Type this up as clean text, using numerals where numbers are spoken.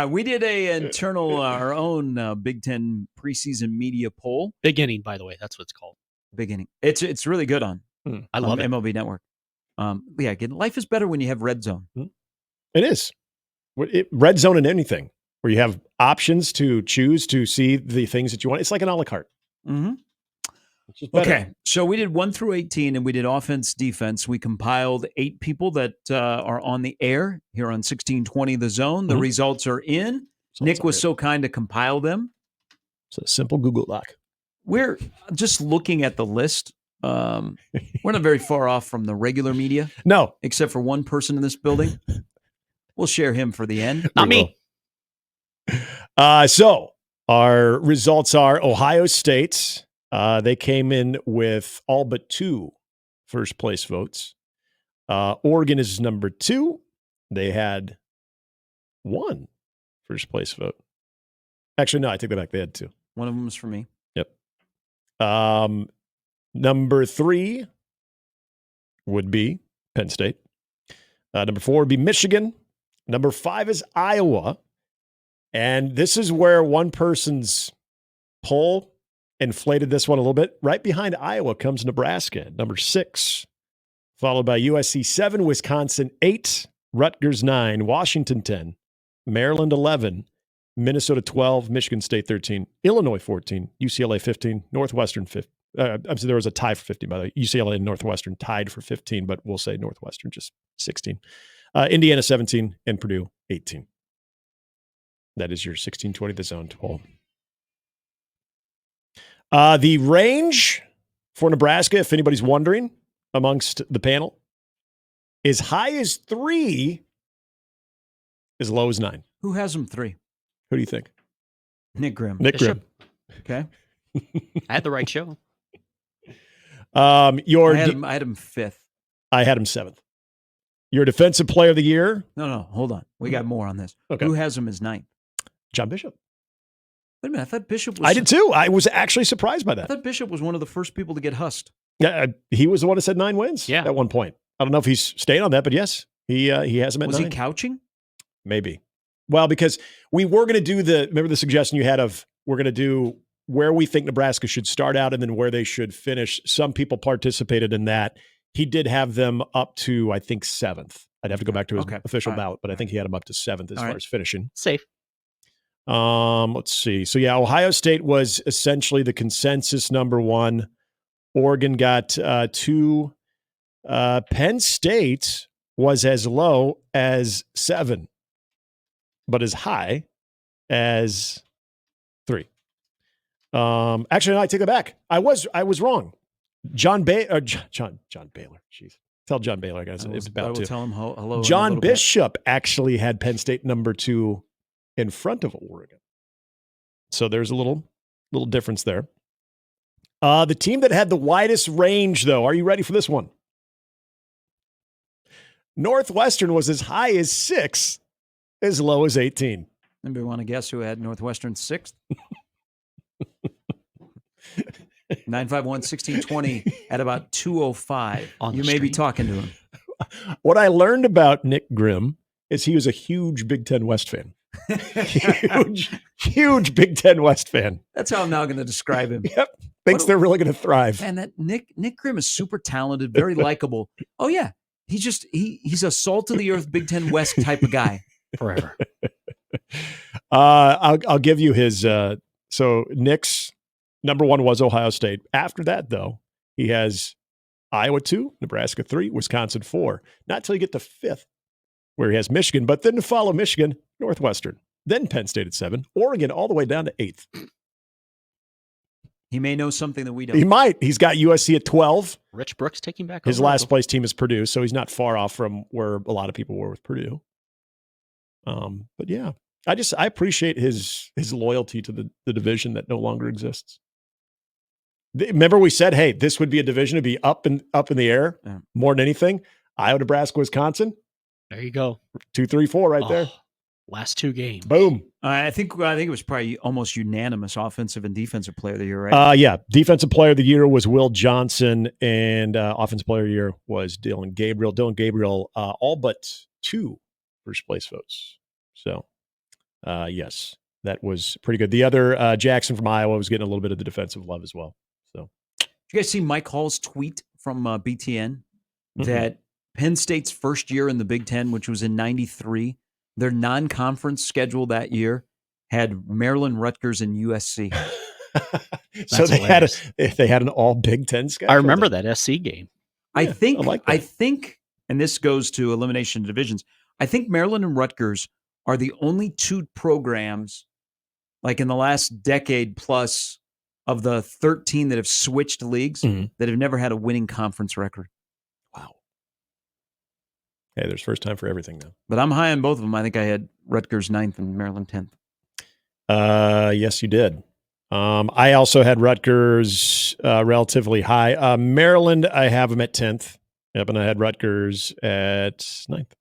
We did a internal, our own Big Ten preseason media poll. Beginning, by the way, that's what it's called. Beginning. It's really good on. I love it. MLB Network. Again, life is better when you have Red Zone. It is. Red Zone in anything where you have options to choose to see the things that you want. It's like an a la carte. Mm-hmm. Okay, so we did 1 through 18, and we did offense, defense. We compiled 8 people that are on the air here on 1620 The Zone. The results are in. Nick was so kind to compile them. It's a simple Google Doc. We're just looking at the list. We're not very far off from the regular media. No. Except for one person in this building. We'll share him for the end. Not me. So our results are Ohio State. They came in with all but 2 first place votes. Oregon is number 2. They had 1 first place vote. Actually, no, I take that back. They had 2. One of them was for me. Yep. Number 3 would be Penn State. Number 4 would be Michigan. Number 5 is Iowa. And this is where one person's poll inflated this one a little bit. Right behind Iowa comes Nebraska, number 6, followed by USC 7, Wisconsin 8, Rutgers 9, Washington 10, Maryland 11, Minnesota 12, Michigan State 13, Illinois 14, UCLA 15, Northwestern 15. There was a tie for 15, by the way. UCLA and Northwestern tied for 15, but we'll say Northwestern just 16. Indiana 17 and Purdue 18. That is your 1620 The Zone poll. The range for Nebraska, if anybody's wondering, amongst the panel, is high as 3, as low as 9. Who has them 3? Who do you think? Nick Grimm. Nick Grimm. Okay. I had the right show. I had him 5th. I had him 7th. Your defensive player of the year? No, hold on. We got more on this. Okay. Who has him as 9th? John Bishop. Wait a minute. I thought Bishop was... I did too. I was actually surprised by that. I thought Bishop was one of the first people to get hussed. Yeah, he was the one that said 9 wins at one point. I don't know if he's staying on that, but yes, he has him at 9. Was he couching? Maybe. Well, because we were going to do remember the suggestion you had of we're going to do where we think Nebraska should start out and then where they should finish. Some people participated in that. He did have them up to, I think, 7th. I'd have to go back to his official ballot, but I think he had him up to 7th as far as finishing. Safe. Let's see. So, yeah, Ohio State was essentially the consensus number 1. Oregon got 2. Penn State was as low as 7, but as high as 3. Actually, no, I take it back. I was wrong. John Baylor. Jeez. Tell John Baylor, guys. I will tell him hello. John Bishop actually had Penn State number 2 in front of Oregon. So there's a little difference there. The team that had the widest range, though, are you ready for this one? Northwestern was as high as 6, as low as 18. Anybody want to guess who had Northwestern 6th? 951-1620 at about 205. You may be talking to him. What I learned about Nick Grimm is he was a huge Big Ten West fan. huge Big Ten West fan. That's how I'm now going to describe him. Yep. Thinks they're really going to thrive. And that Nick Grimm is super talented, very likable. Oh yeah, he's a salt of the earth Big Ten West type of guy. Forever. I'll give you his. So Nick's number 1 was Ohio State. After that, though, he has Iowa 2, Nebraska 3, Wisconsin 4. Not till you get to 5th, where he has Michigan, but then to follow Michigan, Northwestern, then Penn State at 7, Oregon all the way down to 8th. He may know something that we don't. He might. He's got USC at 12. Rich Brooks taking back his last place team is Purdue, so he's not far off from where a lot of people were with Purdue. But yeah, I appreciate his loyalty to the division that no longer exists. Remember we said, hey, this would be a division to be up in the air more than anything. Iowa, Nebraska, Wisconsin. There you go. 2, 3, 4 right there. Last 2 games. Boom. I think it was probably almost unanimous offensive and defensive player of the year, right? Yeah. Defensive player of the year was Will Johnson, and offensive player of the year was Dylan Gabriel. Dylan Gabriel, all but 2 first place votes. So yes, that was pretty good. The other Jackson from Iowa was getting a little bit of the defensive love as well. So, Did you guys see Mike Hall's tweet from BTN Mm-mm. that Penn State's first year in the Big Ten, which was in '93, their non-conference schedule that year had Maryland, Rutgers, and USC. so hilarious. they had an all Big Ten schedule. I remember that SC game. I Yeah, think, I like that. and this goes to elimination of divisions. I think Maryland and Rutgers are the only two programs, like in the last decade plus, of the 13 that have switched leagues Mhm. that have never had a winning conference record. Wow. Hey, there's first time for everything now. But I'm high on both of them. I think I had Rutgers 9th and Maryland 10th. Yes, you did. I also had Rutgers relatively high. Maryland, I have them at 10th. Yep, and I had Rutgers at 9th.